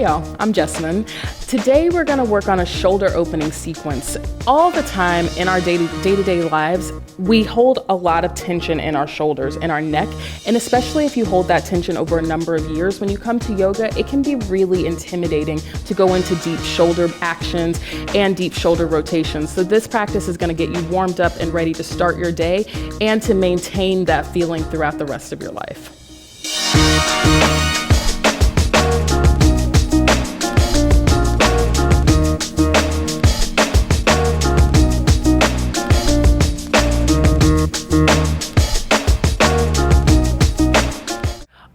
Hey y'all, I'm Jessamine. Today we're going to work on a shoulder opening sequence. All the time in our day-to-day lives, we hold a lot of tension in our shoulders and our neck, and especially if you hold that tension over a number of years, when you come to yoga, it can be really intimidating to go into deep shoulder actions and deep shoulder rotations. So this practice is going to get you warmed up and ready to start your day and to maintain that feeling throughout the rest of your life.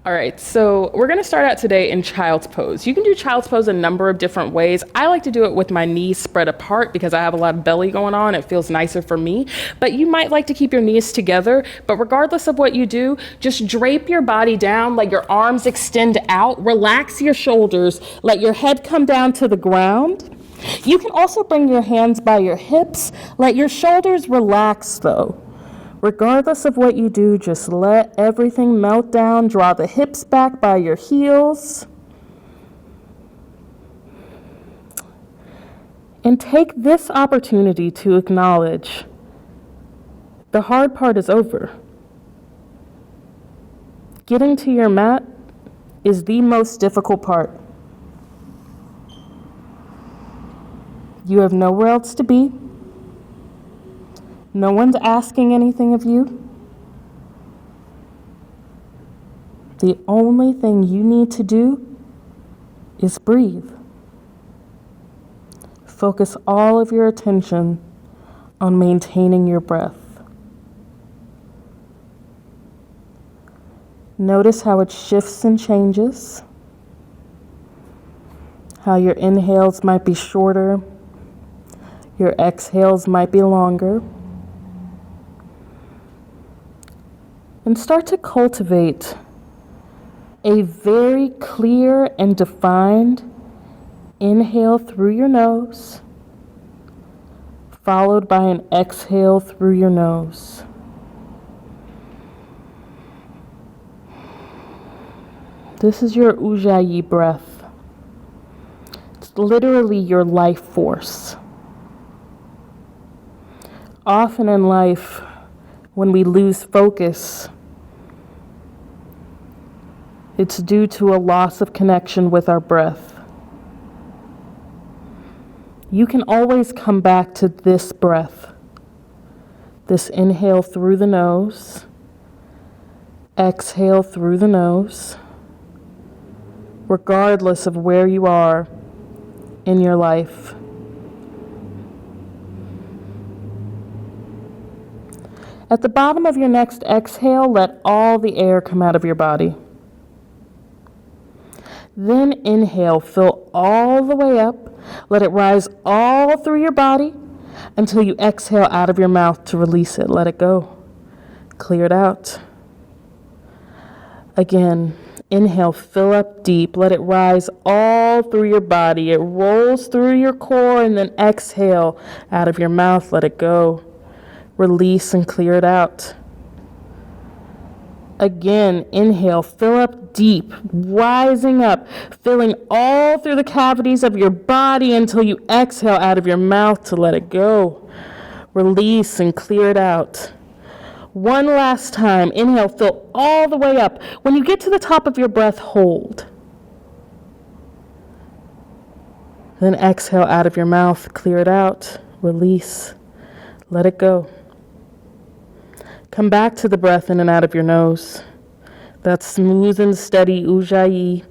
All right, so we're gonna start out today in child's pose. You can do child's pose a number of different ways. I like to do it with my knees spread apart because I have a lot of belly going on. It feels nicer for me, but you might like to keep your knees together. But regardless of what you do, just drape your body down, let your arms extend out, relax your shoulders, let your head come down to the ground. You can also bring your hands by your hips, let your shoulders relax though. Regardless of what you do, just let everything melt down. Draw the hips back by your heels. And take this opportunity to acknowledge the hard part is over. Getting to your mat is the most difficult part. You have nowhere else to be. No one's asking anything of you. The only thing you need to do is breathe. Focus all of your attention on maintaining your breath. Notice how it shifts and changes, how your inhales might be shorter, your exhales might be longer. And start to cultivate a very clear and defined inhale through your nose, followed by an exhale through your nose. This is your Ujjayi breath. It's literally your life force. Often in life, when we lose focus, it's due to a loss of connection with our breath. You can always come back to this breath. This inhale through the nose, exhale through the nose, regardless of where you are in your life. At the bottom of your next exhale, let all the air come out of your body. Then inhale, fill all the way up. Let it rise all through your body until you exhale out of your mouth to release it. Let it go. Clear it out. Again, inhale, fill up deep. Let it rise all through your body. It rolls through your core, and then exhale out of your mouth. Let it go. Release and clear it out. Again, inhale, fill up deep, rising up, filling all through the cavities of your body until you exhale out of your mouth to let it go. Release and clear it out. One last time, inhale, fill all the way up. When you get to the top of your breath, hold. Then exhale out of your mouth, clear it out, release, let it go. Come back to the breath in and out of your nose. That smooth and steady Ujjayi.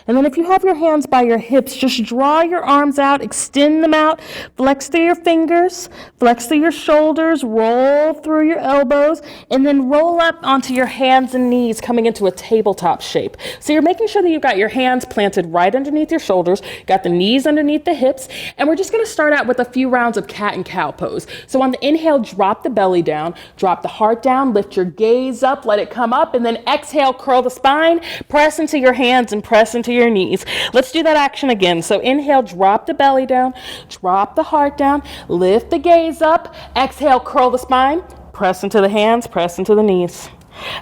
And then if you have your hands by your hips, just draw your arms out, extend them out, flex through your fingers, flex through your shoulders, roll through your elbows, and then roll up onto your hands and knees, coming into a tabletop shape. So you're making sure that you've got your hands planted right underneath your shoulders, got the knees underneath the hips, and we're just gonna start out with a few rounds of cat and cow pose. So on the inhale, drop the belly down, drop the heart down, lift your gaze up, let it come up, and then exhale, curl the spine, press into your hands and press into your knees. Let's do that action again. So inhale, drop the belly down, drop the heart down, lift the gaze up, exhale, curl the spine, press into the hands, press into the knees.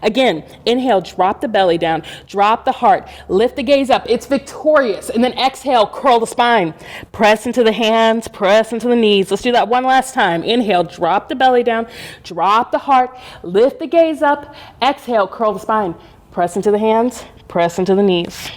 Again, inhale, drop the belly down, drop the heart, lift the gaze up. It's victorious. And then exhale, curl the spine. Press into the hands, press into the knees. Let's do that one last time. Inhale, drop the belly down, drop the heart, lift the gaze up. Exhale, curl the spine. Press into the hands, press into the knees.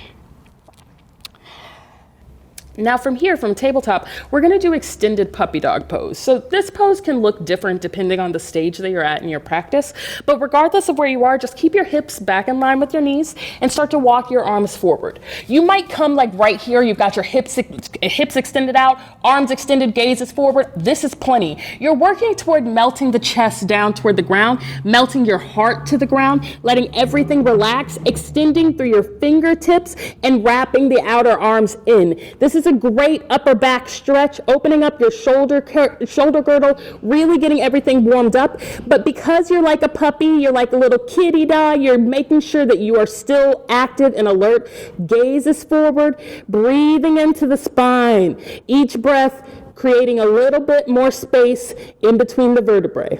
Now from here, from tabletop, we're gonna do extended puppy dog pose. So this pose can look different depending on the stage that you're at in your practice, but regardless of where you are, just keep your hips back in line with your knees and start to walk your arms forward. You might come like right here, you've got your hips extended out, arms extended, gaze is forward. This is plenty. You're working toward melting the chest down toward the ground, melting your heart to the ground, letting everything relax, extending through your fingertips and wrapping the outer arms in. This is a great upper back stretch, opening up your shoulder girdle, really getting everything warmed up. But because you're like a puppy, you're like a little kitty dog, you're making sure that you are still active and alert. Gaze is forward, breathing into the spine. Each breath creating a little bit more space in between the vertebrae.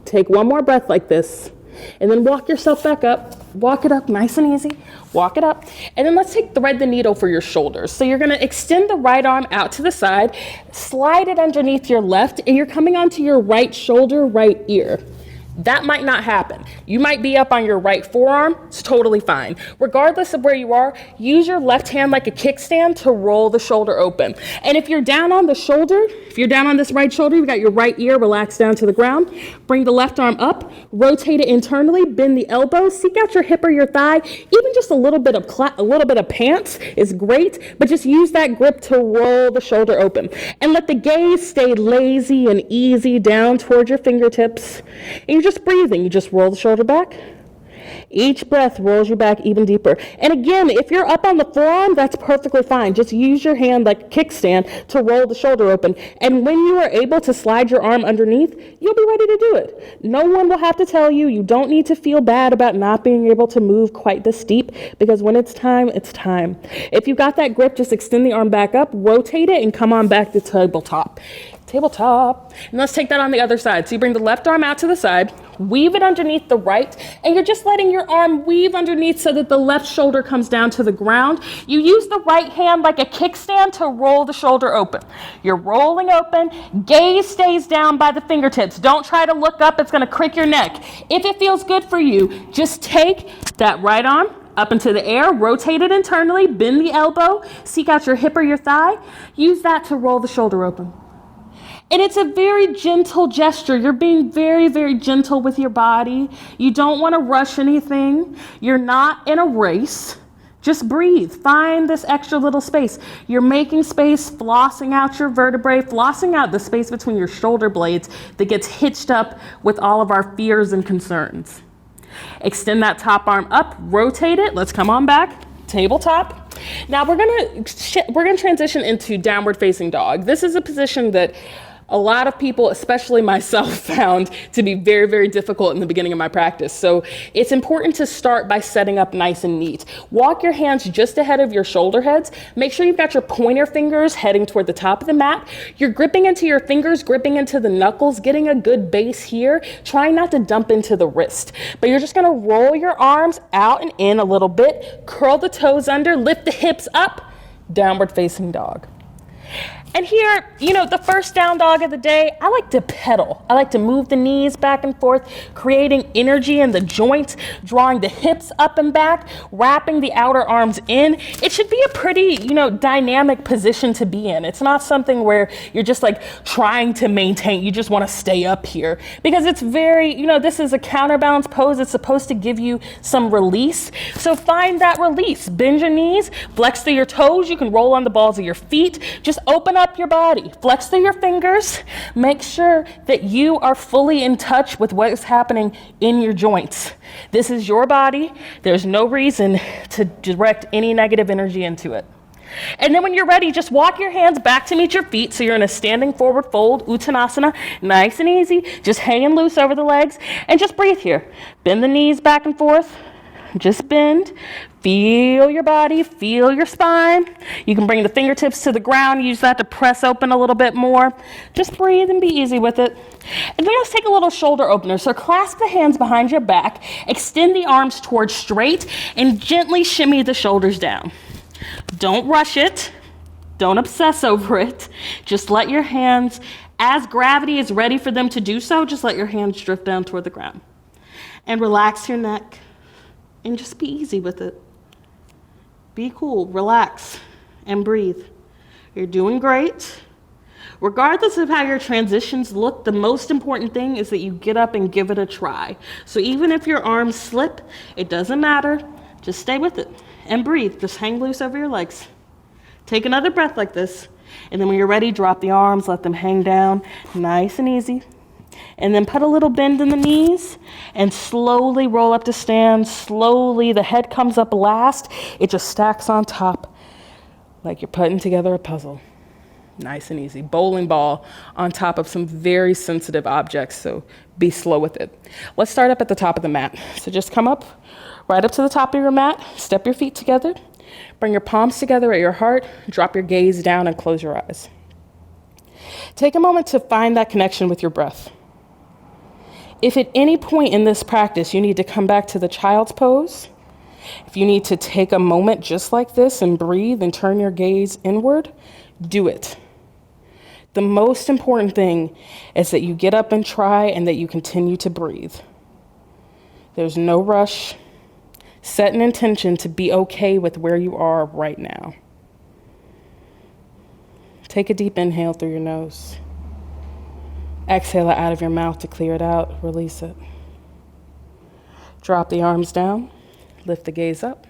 Take one more breath like this, and then walk yourself back up. Walk it up nice and easy. Walk it up. And then let's thread the needle for your shoulders. So you're going to extend the right arm out to the side, slide it underneath your left, and you're coming onto your right shoulder, right ear. That might not happen. You might be up on your right forearm. It's totally fine. Regardless of where you are, use your left hand like a kickstand to roll the shoulder open. And if you're down on the shoulder, if you're down on this right shoulder, you've got your right ear relaxed down to the ground. Bring the left arm up, rotate it internally, bend the elbows, seek out your hip or your thigh. Even just a little bit of pants is great, but just use that grip to roll the shoulder open. And let the gaze stay lazy and easy down towards your fingertips. And you're just breathing. You just roll the shoulder back. Each breath rolls you back even deeper. And again, if you're up on the forearm, that's perfectly fine. Just use your hand like a kickstand to roll the shoulder open. And when you are able to slide your arm underneath, you'll be ready to do it. No one will have to tell you. You don't need to feel bad about not being able to move quite this deep, because when it's time, it's time. If you got that grip, just extend the arm back up, rotate it, and come on back to tabletop. Tabletop. And let's take that on the other side. So you bring the left arm out to the side, weave it underneath the right, and you're just letting your arm weave underneath so that the left shoulder comes down to the ground. You use the right hand like a kickstand to roll the shoulder open. You're rolling open, gaze stays down by the fingertips. Don't try to look up, it's gonna crick your neck. If it feels good for you, just take that right arm up into the air, rotate it internally, bend the elbow, seek out your hip or your thigh, use that to roll the shoulder open. And it's a very gentle gesture. You're being very, very gentle with your body. You don't want to rush anything. You're not in a race. Just breathe. Find this extra little space. You're making space, flossing out your vertebrae, flossing out the space between your shoulder blades that gets hitched up with all of our fears and concerns. Extend that top arm up, rotate it. Let's come on back. Tabletop. Now we're gonna transition into downward facing dog. This is a position that a lot of people, especially myself, found to be very, very difficult in the beginning of my practice. So it's important to start by setting up nice and neat. Walk your hands just ahead of your shoulder heads. Make sure you've got your pointer fingers heading toward the top of the mat. You're gripping into your fingers, gripping into the knuckles, getting a good base here. Trying not to dump into the wrist. But you're just gonna roll your arms out and in a little bit, curl the toes under, lift the hips up, downward facing dog. And here, the first down dog of the day, I like to pedal. I like to move the knees back and forth, creating energy in the joints, drawing the hips up and back, wrapping the outer arms in. It should be a pretty, dynamic position to be in. It's not something where you're just like trying to maintain, you just want to stay up here. Because it's very, this is a counterbalance pose. It's supposed to give you some release. So find that release. Bend your knees, flex through your toes. You can roll on the balls of your feet. Just open up your body, flex through your fingers, make sure that you are fully in touch with what is happening in your joints. This is your body. There's no reason to direct any negative energy into it. And then when you're ready, just walk your hands back to meet your feet. So you're in a standing forward fold, Uttanasana, nice and easy, just hanging loose over the legs, and just breathe here. Bend the knees back and forth, Just bend, feel your body, feel your spine. You can bring the fingertips to the ground, use that to press open a little bit more. Just breathe and be easy with it. And then let's take a little shoulder opener. So clasp the hands behind your back, extend the arms towards straight, and gently shimmy the shoulders down. Don't rush it. Don't obsess over it. Just let your hands, as gravity is ready for them to do so, just let your hands drift down toward the ground. And relax your neck. And just be easy with it. Be cool, relax, and breathe. You're doing great. Regardless of how your transitions look, the most important thing is that you get up and give it a try. So even if your arms slip, it doesn't matter. Just stay with it and breathe. Just hang loose over your legs. Take another breath like this. And then when you're ready, drop the arms, let them hang down, nice and easy. And then put a little bend in the knees and slowly roll up to stand. Slowly, the head comes up last. It just stacks on top like you're putting together a puzzle. Nice and easy. Bowling ball on top of some very sensitive objects, so be slow with it. Let's start up at the top of the mat. So just come up, right up to the top of your mat, step your feet together, bring your palms together at your heart, drop your gaze down and close your eyes. Take a moment to find that connection with your breath. If at any point in this practice you need to come back to the child's pose, if you need to take a moment just like this and breathe and turn your gaze inward, do it. The most important thing is that you get up and try and that you continue to breathe. There's no rush. Set an intention to be okay with where you are right now. Take a deep inhale through your nose. Exhale it out of your mouth to clear it out. Release it. Drop the arms down. Lift the gaze up.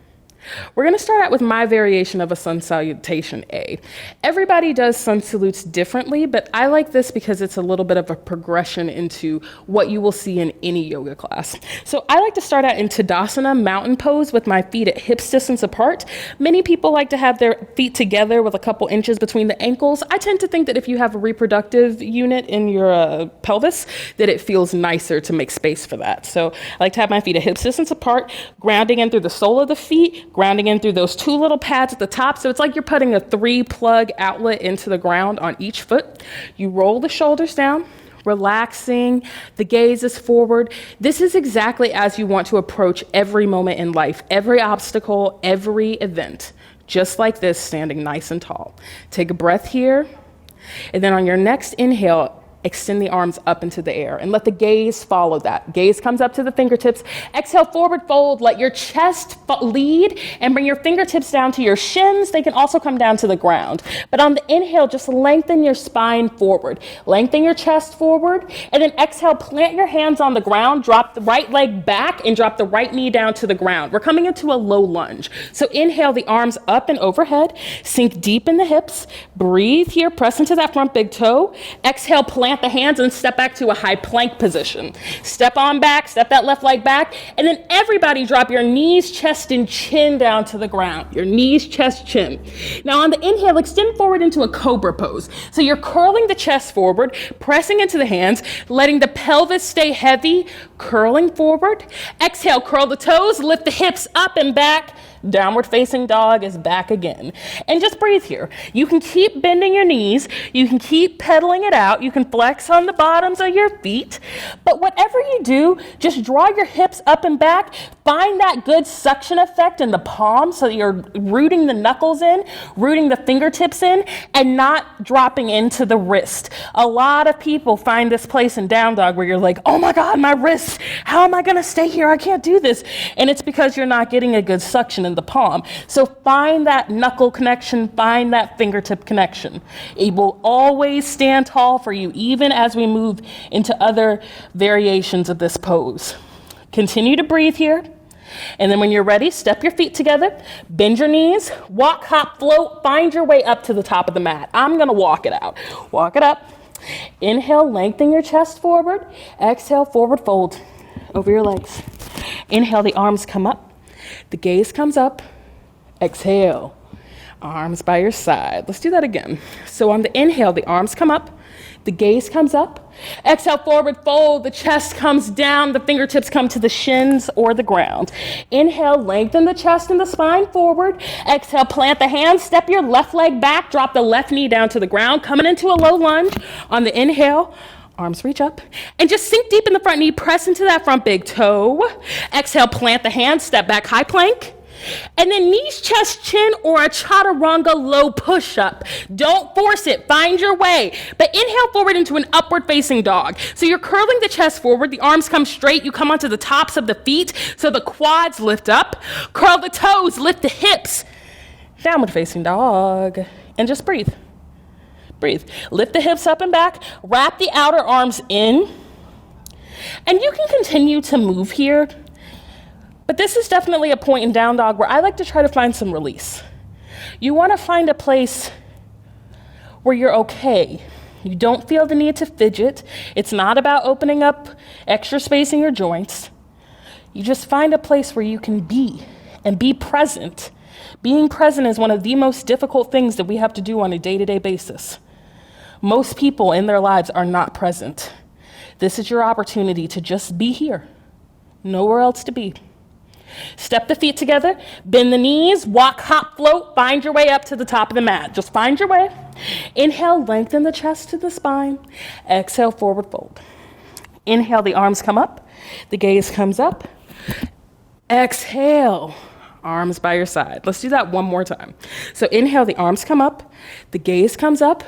We're going to start out with my variation of a sun salutation A. Everybody does sun salutes differently, but I like this because it's a little bit of a progression into what you will see in any yoga class. So I like to start out in Tadasana, mountain pose, with my feet at hips distance apart. Many people like to have their feet together with a couple inches between the ankles. I tend to think that if you have a reproductive unit in your pelvis, that it feels nicer to make space for that. So I like to have my feet at hips distance apart, grounding in through the sole of the feet, grounding in through those two little pads at the top. So it's like you're putting a 3-plug outlet into the ground on each foot. You roll the shoulders down, relaxing, the gaze is forward. This is exactly as you want to approach every moment in life, every obstacle, every event. Just like this, standing nice and tall. Take a breath here, and then on your next inhale, extend the arms up into the air and let the gaze follow that. Gaze comes up to the fingertips. Exhale, forward fold. Let your chest lead and bring your fingertips down to your shins. They can also come down to the ground. But on the inhale, just lengthen your spine forward. Lengthen your chest forward. And then exhale, plant your hands on the ground. Drop the right leg back and drop the right knee down to the ground. We're coming into a low lunge. So inhale the arms up and overhead. Sink deep in the hips. Breathe here. Press into that front big toe. Exhale, plant the hands and step back to a high plank position. Step on back, step that left leg back, and then everybody drop your knees, chest, and chin down to the ground. Your knees, chest, chin. Now on the inhale, extend forward into a cobra pose. So you're curling the chest forward, pressing into the hands, letting the pelvis stay heavy, curling forward. Exhale, curl the toes, lift the hips up and back. Downward facing dog is back again. And just breathe here. You can keep bending your knees. You can keep pedaling it out. You can flex on the bottoms of your feet. But whatever you do, just draw your hips up and back. Find that good suction effect in the palms so that you're rooting the knuckles in, rooting the fingertips in, and not dropping into the wrist. A lot of people find this place in down dog where you're like, oh my God, my wrist. How am I going to stay here? I can't do this. And it's because you're not getting a good suction in the palm. So find that knuckle connection, find that fingertip connection. It will always stand tall for you, even as we move into other variations of this pose. Continue to breathe here. And then when you're ready, step your feet together, bend your knees, walk, hop, float, find your way up to the top of the mat. I'm gonna walk it out. Walk it up. Inhale, lengthen your chest forward. Exhale, forward fold over your legs. Inhale, the arms come up. The gaze comes up. Exhale. Arms by your side. Let's do that again. So on the inhale, the arms come up, the gaze comes up. Exhale, forward fold, the chest comes down, the fingertips come to the shins or the ground. Inhale, lengthen the chest and the spine forward. Exhale, plant the hands, step your left leg back, drop the left knee down to the ground, coming into a low lunge. On the inhale, arms reach up, and just sink deep in the front knee, press into that front big toe. Exhale, plant the hands, step back, high plank. And then knees, chest, chin, or a chaturanga low push-up. Don't force it, find your way. But inhale forward into an upward facing dog. So you're curling the chest forward, the arms come straight, you come onto the tops of the feet, so the quads lift up. Curl the toes, lift the hips. Downward facing dog. And just breathe. Breathe. Lift the hips up and back, wrap the outer arms in. And you can continue to move here. But this is definitely a point in down dog where I like to try to find some release. You want to find a place where you're okay. You don't feel the need to fidget. It's not about opening up extra space in your joints. You just find a place where you can be and be present. Being present is one of the most difficult things that we have to do on a day-to-day basis. Most people in their lives are not present. This is your opportunity to just be here. Nowhere else to be. Step the feet together, bend the knees, walk, hop, float, find your way up to the top of the mat. Just find your way. Inhale, lengthen the chest to the spine. Exhale, forward fold. Inhale, the arms come up, the gaze comes up. Exhale, arms by your side. Let's do that one more time. So inhale, the arms come up, the gaze comes up.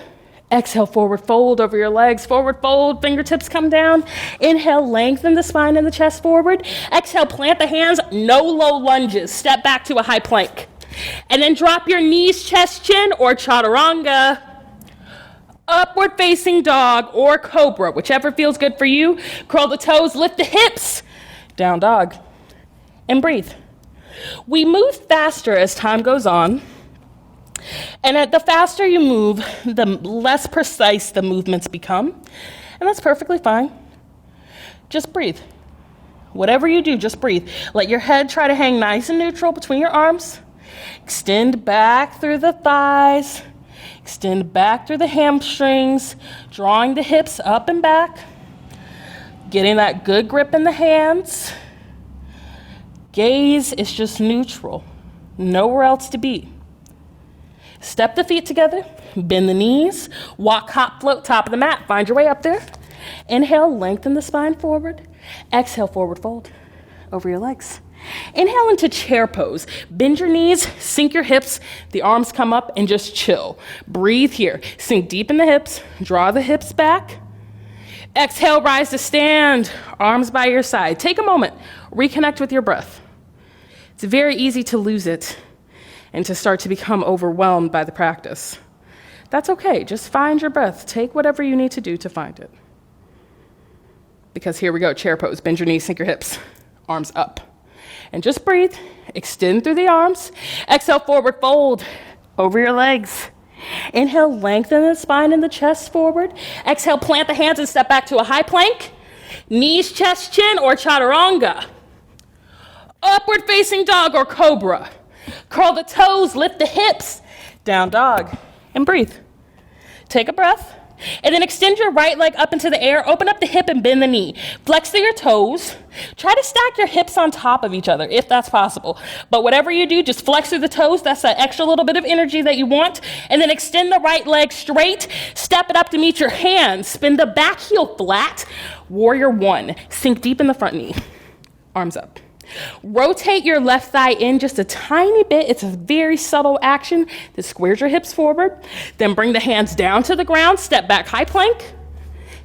Exhale, forward fold over your legs, forward fold, fingertips come down. Inhale, lengthen the spine and the chest forward. Exhale, plant the hands, no low lunges. Step back to a high plank. And then drop your knees, chest, chin, or chaturanga. Upward facing dog or cobra, whichever feels good for you. Curl the toes, lift the hips. Down dog. And breathe. We move faster as time goes on. And the faster you move, the less precise the movements become. And that's perfectly fine. Just breathe. Whatever you do, just breathe. Let your head try to hang nice and neutral between your arms. Extend back through the thighs. Extend back through the hamstrings, drawing the hips up and back. Getting that good grip in the hands. Gaze is just neutral. Nowhere else to be. Step the feet together, bend the knees, walk, hop, float, top of the mat, find your way up there. Inhale, lengthen the spine forward. Exhale, forward fold over your legs. Inhale into chair pose. Bend your knees, sink your hips, the arms come up, and just chill. Breathe here. Sink deep in the hips, draw the hips back. Exhale, rise to stand, arms by your side. Take a moment, reconnect with your breath. It's very easy to lose it and to start to become overwhelmed by the practice. That's okay, just find your breath. Take whatever you need to do to find it. Because here we go, chair pose. Bend your knees, sink your hips, arms up. And just breathe, extend through the arms. Exhale, forward fold over your legs. Inhale, lengthen the spine and the chest forward. Exhale, plant the hands and step back to a high plank. Knees, chest, chin, or chaturanga. Upward facing dog or cobra. Curl the toes, lift the hips, down dog, and breathe. Take a breath, and then extend your right leg up into the air, open up the hip and bend the knee. Flex through your toes. Try to stack your hips on top of each other, if that's possible. But whatever you do, just flex through the toes. That's that extra little bit of energy that you want. And then extend the right leg straight. Step it up to meet your hands. Spin the back heel flat. Warrior one. Sink deep in the front knee. Arms up. Rotate your left thigh in just a tiny bit. It's a very subtle action that squares your hips forward. Then bring the hands down to the ground. Step back, high plank.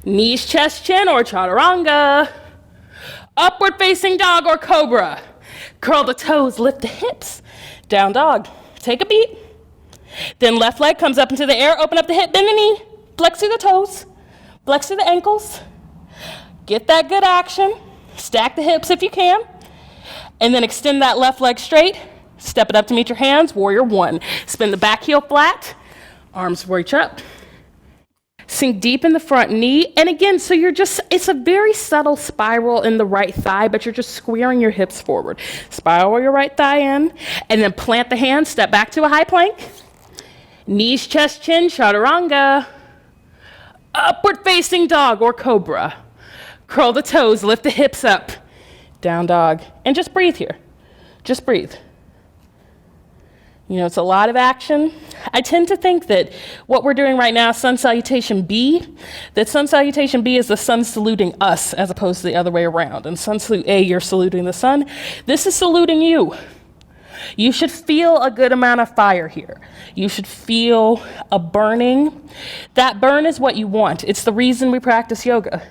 Knees, chest, chin, or chaturanga. Upward facing dog or cobra. Curl the toes, lift the hips. Down dog. Take a beat. Then left leg comes up into the air. Open up the hip, bend the knee. Flex through the toes. Flex through the ankles. Get that good action. Stack the hips if you can. And then extend that left leg straight. Step it up to meet your hands. Warrior one. Spin the back heel flat. Arms reach up. Sink deep in the front knee. And again, so it's a very subtle spiral in the right thigh, but you're just squaring your hips forward. Spiral your right thigh in. And then plant the hands. Step back to a high plank. Knees, chest, chin, chaturanga. Upward facing dog or cobra. Curl the toes, lift the hips up. Down dog. And just breathe here. Just breathe. You know, it's a lot of action. I tend to think that what we're doing right now, sun salutation B, that sun salutation B is the sun saluting us as opposed to the other way around. And sun salute A, you're saluting the sun. This is saluting you. You should feel a good amount of fire here. You should feel a burning. That burn is what you want. It's the reason we practice yoga.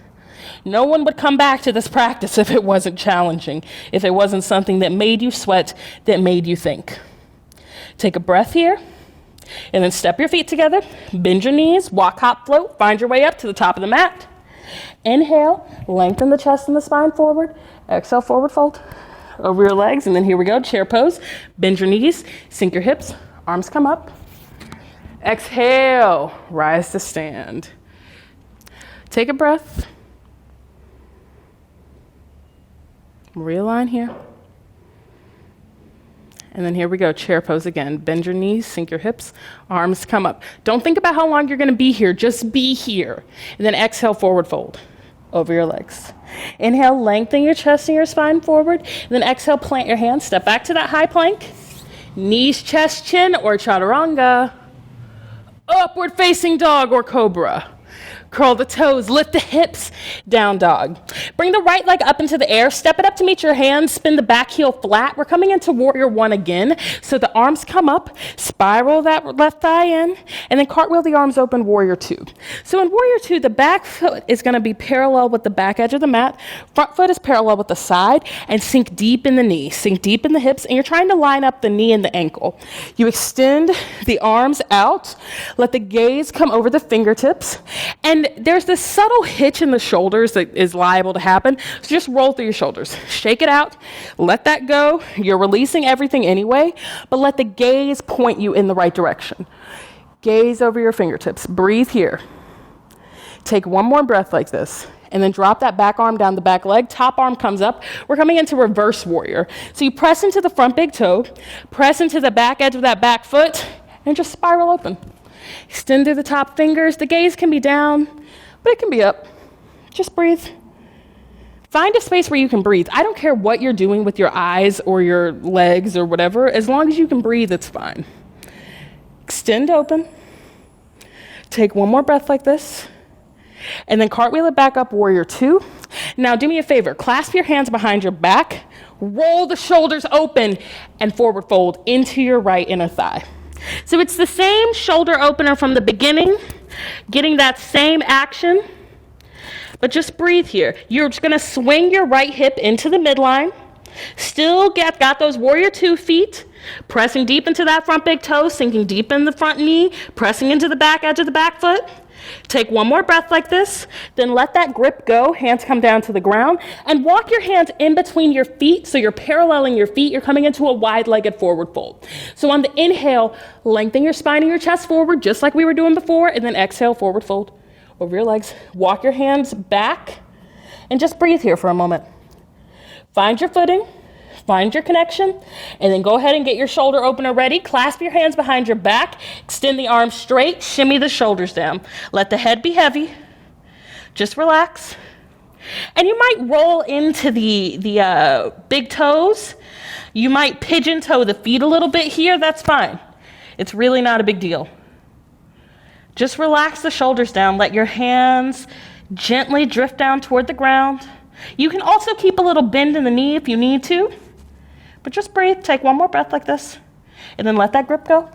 No one would come back to this practice if it wasn't challenging, if it wasn't something that made you sweat, that made you think. Take a breath here, and then step your feet together, bend your knees, walk, hop, float, find your way up to the top of the mat. Inhale, lengthen the chest and the spine forward. Exhale, forward fold over your legs, and then here we go, chair pose. Bend your knees, sink your hips, arms come up. Exhale, rise to stand. Take a breath. Realign here. And then here we go, chair pose again. Bend your knees, sink your hips, arms come up. Don't think about how long you're gonna be here, just be here. And then exhale, forward fold over your legs. Inhale, lengthen your chest and your spine forward. And then exhale, plant your hands, step back to that high plank. Knees, chest, chin, or chaturanga. Upward facing dog or cobra. Curl the toes, lift the hips, down dog. Bring the right leg up into the air, step it up to meet your hands, spin the back heel flat. We're coming into warrior one again. So the arms come up, spiral that left thigh in, and then cartwheel the arms open, warrior two. So in warrior two, the back foot is gonna be parallel with the back edge of the mat, front foot is parallel with the side, and sink deep in the knee, sink deep in the hips, and you're trying to line up the knee and the ankle. You extend the arms out, let the gaze come over the fingertips, and there's this subtle hitch in the shoulders that is liable to happen. So just roll through your shoulders. Shake it out. Let that go. You're releasing everything anyway, but let the gaze point you in the right direction. Gaze over your fingertips. Breathe here. Take one more breath like this, and then drop that back arm down the back leg. Top arm comes up. We're coming into reverse warrior. So you press into the front big toe, press into the back edge of that back foot, and just spiral open. Extend through the top fingers. The gaze can be down, but it can be up. Just breathe. Find a space where you can breathe. I don't care what you're doing with your eyes or your legs or whatever. As long as you can breathe, it's fine. Extend open. Take one more breath like this. And then cartwheel it back up, warrior two. Now do me a favor. Clasp your hands behind your back. Roll the shoulders open and forward fold into your right inner thigh. So it's the same shoulder opener from the beginning, getting that same action, but just breathe here. You're just gonna swing your right hip into the midline, still got those warrior two feet, pressing deep into that front big toe, sinking deep in the front knee, pressing into the back edge of the back foot. Take one more breath like this, then let that grip go, hands come down to the ground, and walk your hands in between your feet so you're paralleling your feet. You're coming into a wide-legged forward fold. So on the inhale, lengthen your spine and your chest forward, just like we were doing before, and then exhale, forward fold over your legs. Walk your hands back, and just breathe here for a moment. Find your footing. Find your connection, and then go ahead and get your shoulder opener ready. Clasp your hands behind your back, extend the arms straight, shimmy the shoulders down. Let the head be heavy. Just relax. And you might roll into the big toes. You might pigeon toe the feet a little bit here. That's fine. It's really not a big deal. Just relax the shoulders down. Let your hands gently drift down toward the ground. You can also keep a little bend in the knee if you need to. But just breathe, take one more breath like this, and then let that grip go.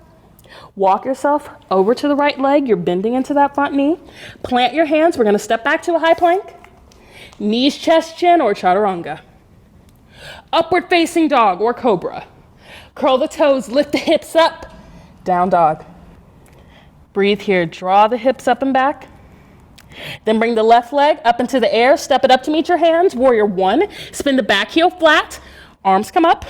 Walk yourself over to the right leg. You're bending into that front knee. Plant your hands. We're going to step back to a high plank. Knees, chest, chin, or chaturanga. Upward facing dog or cobra. Curl the toes, lift the hips up. Down dog. Breathe here. Draw the hips up and back. Then bring the left leg up into the air. Step it up to meet your hands. Warrior one. Spin the back heel flat. Arms come up.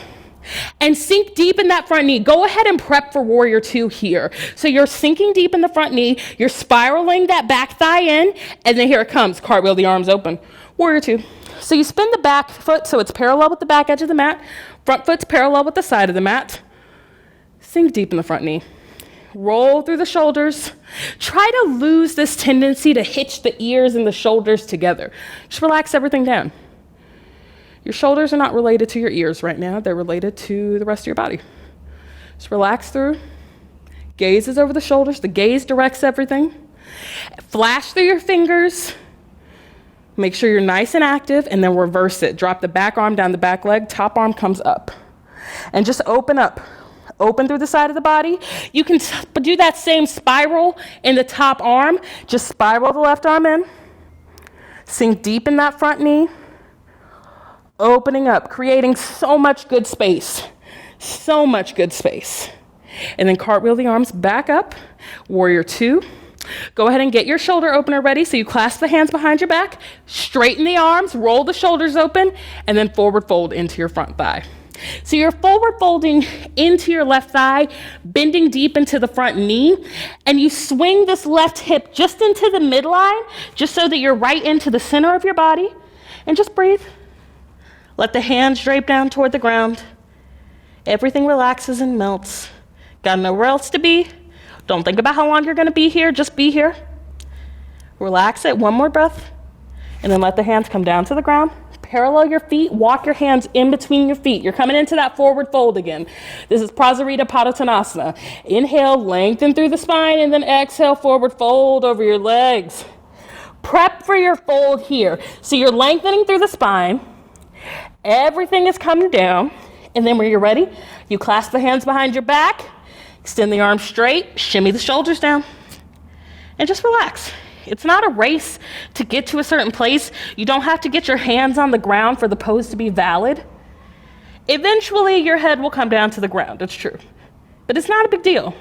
And sink deep in that front knee. Go ahead and prep for warrior two here. So you're sinking deep in the front knee. You're spiraling that back thigh in. And then here it comes. Cartwheel the arms open. Warrior two. So you spin the back foot so it's parallel with the back edge of the mat. Front foot's parallel with the side of the mat. Sink deep in the front knee. roll through the shoulders. Try to lose this tendency to hitch the ears and the shoulders together. Just relax everything down. Your shoulders are not related to your ears right now. They're related to the rest of your body. Just relax through. Gaze is over the shoulders. The gaze directs everything. Flash through your fingers. Make sure you're nice and active, and then reverse it. Drop the back arm down the back leg. Top arm comes up. And just open up. Open through the side of the body. You can do that same spiral in the top arm. Just spiral the left arm in. Sink deep in that front knee. Opening up, creating so much good space. So much good space. And then cartwheel the arms back up. Warrior two. Go ahead and get your shoulder opener ready. So you clasp the hands behind your back, straighten the arms, roll the shoulders open, and then forward fold into your front thigh. So you're forward folding into your left thigh, bending deep into the front knee, and you swing this left hip just into the midline, just so that you're right into the center of your body, and just breathe. Let the hands drape down toward the ground. Everything relaxes and melts. Got nowhere else to be. Don't think about how long you're going to be here. Just be here. Relax it. One more breath. And then let the hands come down to the ground. Parallel your feet. Walk your hands in between your feet. You're coming into that forward fold again. This is Prasarita Padottanasana. Inhale, lengthen through the spine, and then exhale, forward fold over your legs. Prep for your fold here. So you're lengthening through the spine. Everything is coming down. And then when you're ready, you clasp the hands behind your back. Extend the arms straight, shimmy the shoulders down, and just relax. It's not a race to get to a certain place. You don't have to get your hands on the ground for the pose to be valid. Eventually, your head will come down to the ground, it's true. But it's not a big deal.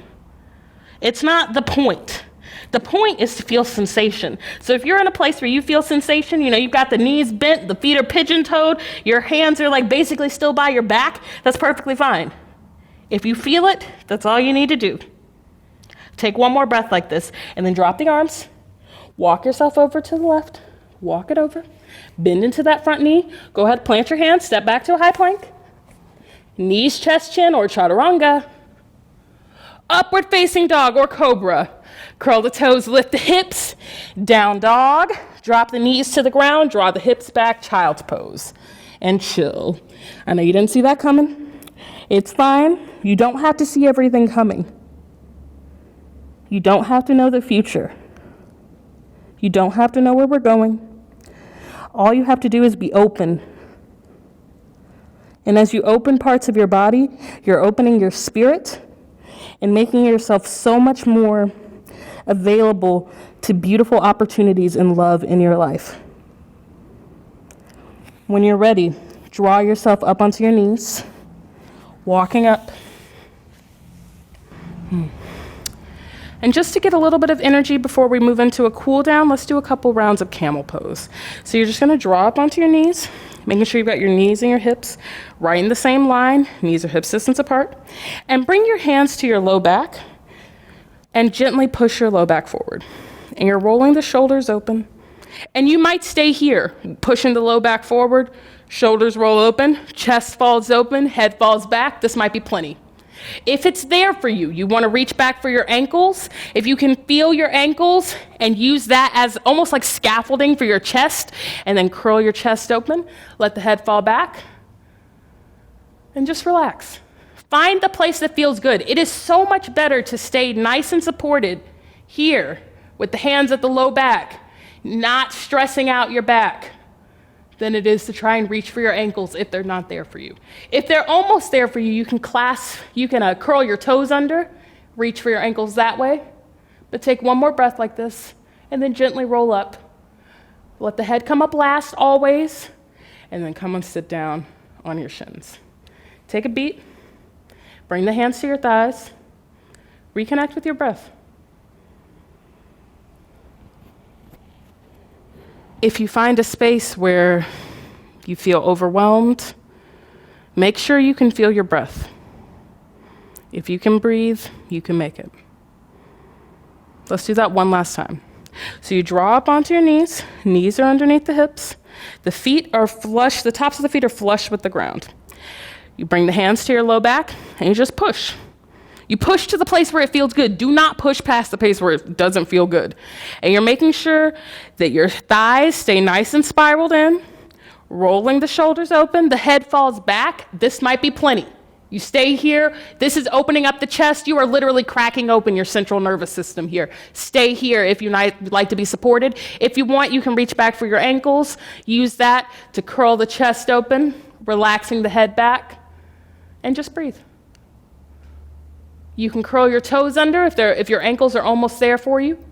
It's not the point. The point is to feel sensation. So if you're in a place where you feel sensation, you've got the knees bent, the feet are pigeon-toed, your hands are like basically still by your back, that's perfectly fine. If you feel it, that's all you need to do. Take one more breath like this, and then drop the arms. Walk yourself over to the left. Walk it over. Bend into that front knee. Go ahead, plant your hands, step back to a high plank. Knees, chest, chin, or chaturanga. Upward facing dog or cobra. Curl the toes, lift the hips. Down dog. Drop the knees to the ground, draw the hips back, child's pose. And chill. I know you didn't see that coming. It's fine. You don't have to see everything coming. You don't have to know the future. You don't have to know where we're going. All you have to do is be open. And as you open parts of your body, you're opening your spirit and making yourself so much more available to beautiful opportunities and love in your life. When you're ready, draw yourself up onto your knees. Walking up. And just to get a little bit of energy before we move into a cool down, let's do a couple rounds of camel pose. So you're just going to draw up onto your knees, making sure you've got your knees and your hips right in the same line, knees or hips distance apart, and bring your hands to your low back and gently push your low back forward. And you're rolling the shoulders open. And you might stay here, pushing the low back forward, shoulders roll open, chest falls open, head falls back. This might be plenty. If it's there for you, you want to reach back for your ankles. If you can feel your ankles and use that as almost like scaffolding for your chest, and then curl your chest open, let the head fall back, and just relax. Find the place that feels good. It is so much better to stay nice and supported here with the hands at the low back, not stressing out your back, than it is to try and reach for your ankles if they're not there for you. If they're almost there for you, you can curl your toes under, reach for your ankles that way, but take one more breath like this, and then gently roll up. Let the head come up last, always, and then come and sit down on your shins. Take a beat, bring the hands to your thighs, reconnect with your breath. If you find a space where you feel overwhelmed, make sure you can feel your breath. If you can breathe, you can make it. Let's do that one last time. So you draw up onto your knees. Knees are underneath the hips. The feet are flush. The tops of the feet are flush with the ground. You bring the hands to your low back, and you just push. You push to the place where it feels good. Do not push past the place where it doesn't feel good. And you're making sure that your thighs stay nice and spiraled in, rolling the shoulders open, the head falls back. This might be plenty. You stay here. This is opening up the chest. You are literally cracking open your central nervous system here. Stay here if you'd like to be supported. If you want, you can reach back for your ankles. Use that to curl the chest open, relaxing the head back, and just breathe. You can curl your toes under if your ankles are almost there for you.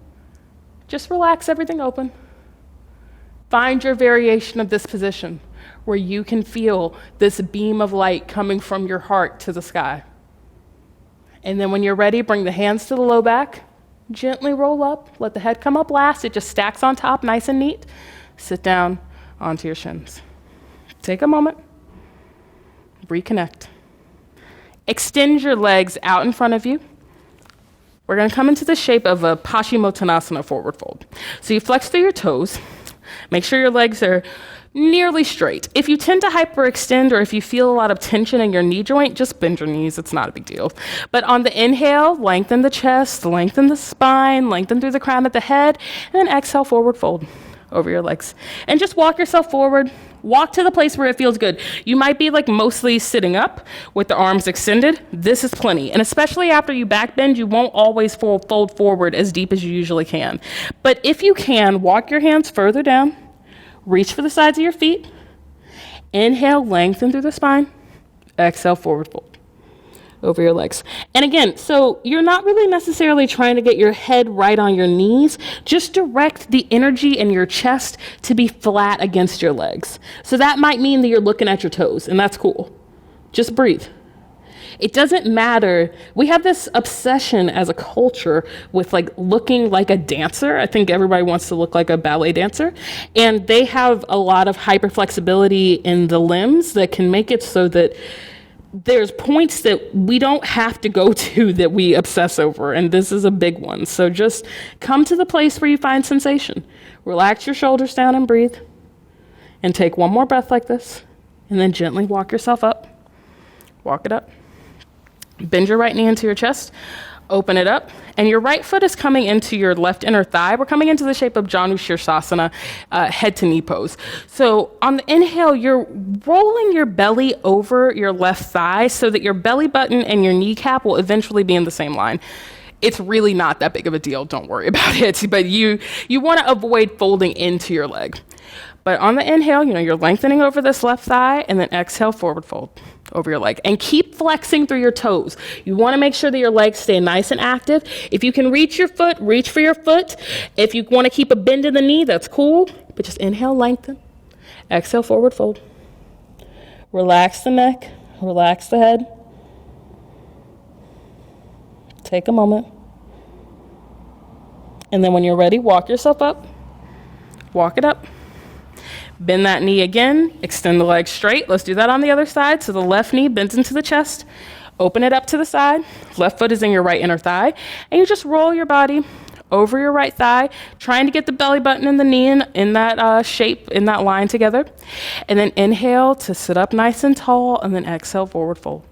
Just relax everything open. Find your variation of this position where you can feel this beam of light coming from your heart to the sky. And then when you're ready, bring the hands to the low back, gently roll up, let the head come up last. It just stacks on top, nice and neat. Sit down onto your shins. Take a moment, reconnect. Extend your legs out in front of you. We're going to come into the shape of a Paschimottanasana forward fold. So you flex through your toes. Make sure your legs are nearly straight. If you tend to hyperextend or if you feel a lot of tension in your knee joint, just bend your knees. It's not a big deal. But on the inhale, lengthen the chest, lengthen the spine, lengthen through the crown of the head, and then exhale, forward fold over your legs. And just walk yourself forward. Walk to the place where it feels good. You might be like mostly sitting up with the arms extended. This is plenty. And especially after you back bend, you won't always fold forward as deep as you usually can. But if you can, walk your hands further down. Reach for the sides of your feet. Inhale, lengthen through the spine. Exhale, forward fold over your legs. And again, so you're not really necessarily trying to get your head right on your knees. Just direct the energy in your chest to be flat against your legs. So that might mean that you're looking at your toes, and that's cool. Just breathe. It doesn't matter. We have this obsession as a culture with like looking like a dancer. I think everybody wants to look like a ballet dancer. And they have a lot of hyperflexibility in the limbs that can make it so that there's points that we don't have to go to that we obsess over, and this is a big one. So just come to the place where you find sensation. Relax your shoulders down and breathe. And take one more breath like this, and then gently walk yourself up. Walk it up. Bend your right knee into your chest. Open it up, and your right foot is coming into your left inner thigh. We're coming into the shape of Janu Sirsasana, head to knee pose. So on the inhale, you're rolling your belly over your left thigh so that your belly button and your kneecap will eventually be in the same line. It's really not that big of a deal. Don't worry about it. But you want to avoid folding into your leg. But on the inhale, you're lengthening over this left thigh, and then exhale, forward fold over your leg. And keep flexing through your toes. You want to make sure that your legs stay nice and active. If you can reach your foot, reach for your foot. If you want to keep a bend in the knee, that's cool. But just inhale, lengthen. Exhale, forward fold. Relax the neck. Relax the head. Take a moment. And then when you're ready, walk yourself up. Walk it up. Bend that knee again, extend the leg straight. Let's do that on the other side. So the left knee bends into the chest, open it up to the side. Left foot is in your right inner thigh. And you just roll your body over your right thigh, trying to get the belly button and the knee in that shape, in that line together. And then inhale to sit up nice and tall, and then exhale, forward fold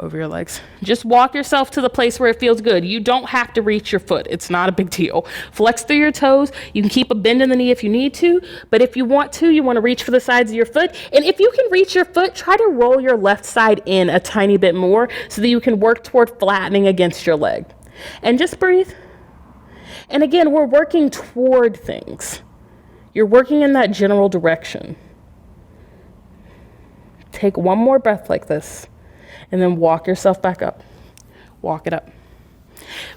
over your legs. Just walk yourself to the place where it feels good. You don't have to reach your foot. It's not a big deal. Flex through your toes. You can keep a bend in the knee if you need to, but if you want to reach for the sides of your foot. And if you can reach your foot, try to roll your left side in a tiny bit more so that you can work toward flattening against your leg. And just breathe. And again, we're working toward things. You're working in that general direction. Take one more breath like this. And then walk yourself back up. Walk it up.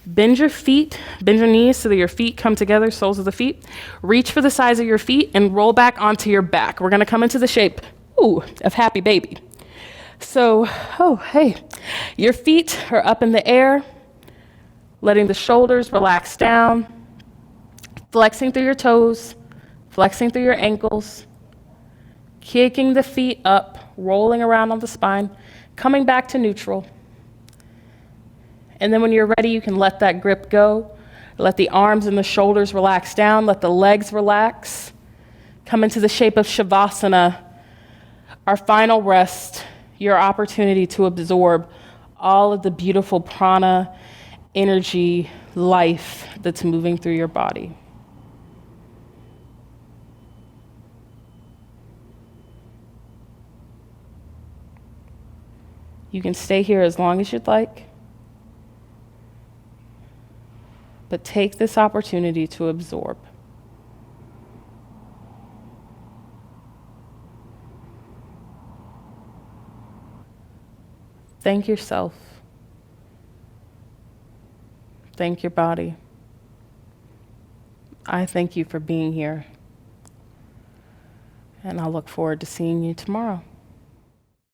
Bend your feet, bend your knees so that your feet come together, soles of the feet. Reach for the sides of your feet and roll back onto your back. We're going to come into the shape, of happy baby. So, your feet are up in the air, letting the shoulders relax down, flexing through your toes, flexing through your ankles, kicking the feet up, rolling around on the spine, coming back to neutral. And then when you're ready, you can let that grip go. Let the arms and the shoulders relax down. Let the legs relax. Come into the shape of Shavasana, our final rest, your opportunity to absorb all of the beautiful prana, energy, life that's moving through your body. You can stay here as long as you'd like, but take this opportunity to absorb. Thank yourself. Thank your body. I thank you for being here. And I'll look forward to seeing you tomorrow.